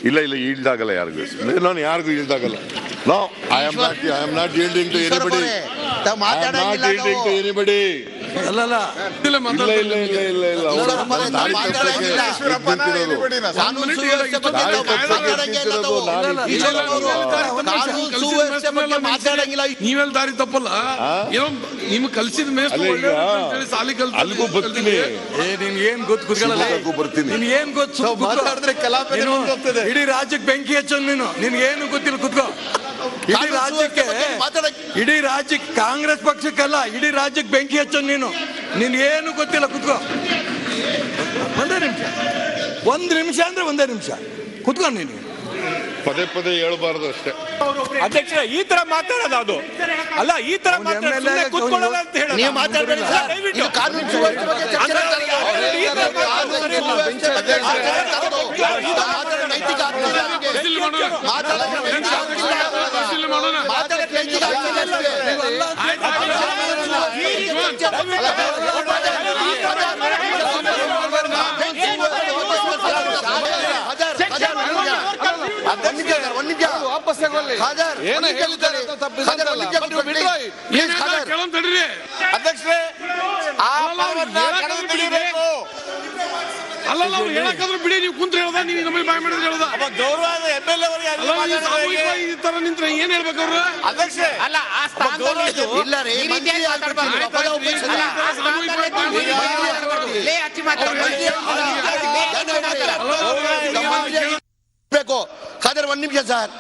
ಇಲ್ಲ ಈಲ್ಡ್ ಯಾರಿಗೂ. ನಾನು ಯಾರಿಗೂ ಈಲ್ಡ್ ಆಗಲ್ಲ. No, I am not yielding to anybody. ಅಲ್ಲಲ್ಲ ನೀವೆಲ್ಲ ದಾರಿ ತಪ್ಪಲ್ಲ. ನಿಮ್ ಕಲ್ಸಿದ ಸಾಲಿ ಅಲ್ಲಿಗೂ ಬರ್ತೀನಿ. ಏನ್ ಗೊತ್ತು ಬರ್ತೀನಿ. ಏನ್ ಗೊತ್ತು ಇಡೀ ರಾಜ್ಯಕ್ಕೆ ಬೆಂಕಿ ಹಚ್ಚೋದು ನೀನು. ನಿನ್ಗೇನು ಗೊತ್ತಿಲ್ಲ, ಕುತ್ಕೋ. ಇಡೀ ರಾಜ್ಯಕ್ಕೆ ಕಾಂಗ್ರೆಸ್ ಪಕ್ಷಕ್ಕಲ್ಲ, ಇಡೀ ರಾಜ್ಯಕ್ಕೆ ಬೆಂಕಿ ಹಚ್ಚೋದು ನೀನು. ನಿನ್ಗೇನು ಗೊತ್ತಿಲ್ಲ, ಕುತ್ಕೋ. ಒಂದ್ ನಿಮಿಷ ಅಂದ್ರೆ ಒಂದೇ ನಿಮಿಷ ಕುತ್ಕೊಂಡು ನೀನು ಪದೇ ಹೇಳ್ಬಾರ್ದು ಅಷ್ಟೇ. ಅಧ್ಯಕ್ಷ ಈ ತರ ಮಾತಾಡೋದು ಅದು ಅಲ್ಲ. ಈ ತರ ಕೂತ್ಕೊಳ್ಳಲ್ಲ ಅಂತ ಹೇಳಿ ನೀವು ಮಾತಾಡಬೇಡಿ. ಅಧ್ಯಕ್ಷರೇ ಅಲ್ಲ ಹೇಳಕ್ಕಾದ್ರೂ ಬಿಡಿ. ನೀವು ಕುಂತ ಹೇಳ್ದ, ನೀವು ನಮಗೆ ಬಾಯ್ ಮಾಡಿದ್ರೆ ಹೇಳ್ದ. ಗೌರವಾದ MLA ಈ ತರ ನಿಂತ್ರೆ ಏನ್ ಹೇಳ್ಬೇಕು ಅವ್ರು? ಅಧ್ಯಕ್ಷರೇ ಅಲ್ಲ ಆ ಸ್ಥಾನದಲ್ಲಿ ಖಾದರ್ ಒಂದ್ ನಿಮಿಷ ಸರ್.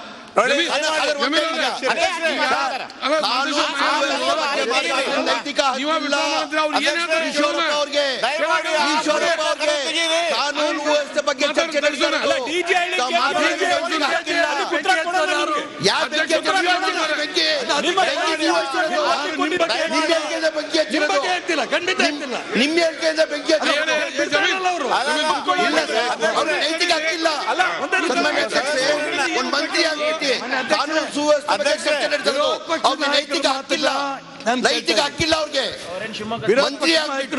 ಕಾನೂನು ವ್ಯವಸ್ಥೆ ಬಗ್ಗೆ ಚರ್ಚೆ ನಿಮ್ಮ ಹೇಳಿಕೆಯಿಂದ ಬೆಂಕಿ ನೈತಿಕ ಹಕ್ಕಿಲ್ಲ. ಒಂದು ಮಂತ್ರಿ ಆಗ್ಬಿಟ್ಟು ಕಾನೂನು ಸುವ್ಯವಸ್ಥೆ ಚರ್ಚೆ ನಡೆಸಿದ್ರು. ಅವ್ರಿಗೆ ನೈತಿಕ ಹಕ್ಕಿಲ್ಲ, ನೈತಿಕ ಹಕ್ಕಿಲ್ಲ. ಅವ್ರಿಗೆ ಮಂತ್ರಿ ಆಗ್ಬಿಟ್ಟು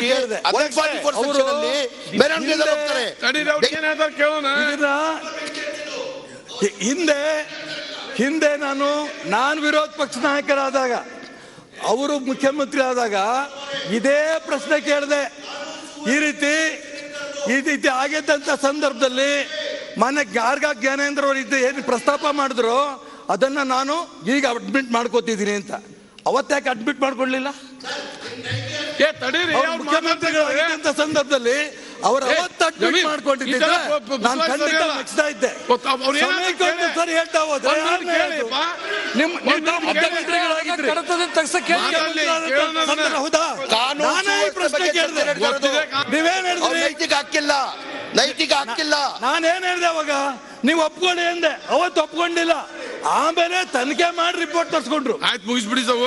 ಮೆರವಣಿಗೆ ಹೋಗ್ತಾರೆ. ಹಿಂದೆ ನಾನು ವಿರೋಧ ಪಕ್ಷ ನಾಯಕರಾದಾಗ, ಅವರು ಮುಖ್ಯಮಂತ್ರಿ ಆದಾಗ ಇದೇ ಪ್ರಶ್ನೆ ಕೇಳಿದೆ. ಈ ರೀತಿ ಆಗಿದ್ದಂತ ಸಂದರ್ಭದಲ್ಲಿ ಮನೆ ಗಾರ್ಗ ಜ್ಞಾನೇಂದ್ರ ಅವರು ಏನು ಪ್ರಸ್ತಾಪ ಮಾಡಿದ್ರು ಅದನ್ನ ನಾನು ಈಗ ಅಡ್ಮಿಟ್ ಮಾಡ್ಕೋತಿದ್ದೀನಿ ಅಂತ. ಅವತ್ತಾಕೆ ಅಡ್ಮಿಟ್ ಮಾಡ್ಕೊಳ್ಳಿಲ್ಲ? ಮುಖ್ಯಮಂತ್ರಿಗಳಾಗಿದ್ದಂತ ಸಂದರ್ಭದಲ್ಲಿ ಅವರು ಅವತ್ತು ಅಡ್ಮಿಟ್ ಮಾಡ್ಕೊಂಡಿದ್ದಿದ್ರೆ ನಾನು ಖಂಡಿತ ಮೆಚ್ತಾ ಇದ್ದೆ. ಸರಿ ಹೇಳ್ತಾ ಹೋದ್ರೆ ಹೌದಾ? ನಾನೇ ಈ ಪ್ರಶ್ನೆ ಕೇಳಿದೆ, ನೀವೇನ್ ಹೇಳಿದ್ರಿ? ನೈತಿಕ ಹಕ್ಕಿಲ್ಲ, ನೈತಿಕ ಹಕ್ಕಿಲ್ಲ. ನಾನೇನ್ ಹೇಳಿದೆ ಅವಾಗ? ನೀವು ಒಪ್ಕೊಳ್ಳಿ ಅಂದೆ, ಅವತ್ತು ಒಪ್ಕೊಂಡಿಲ್ಲ. ಆಮೇಲೆ ತನಿಖೆ ಮಾಡಿ ರಿಪೋರ್ಟ್ ತರ್ಸ್ಕೊಂಡ್ರು. ಆಯ್ತು, ಮುಗಿಸ್ಬಿಡಿ ಸರ್.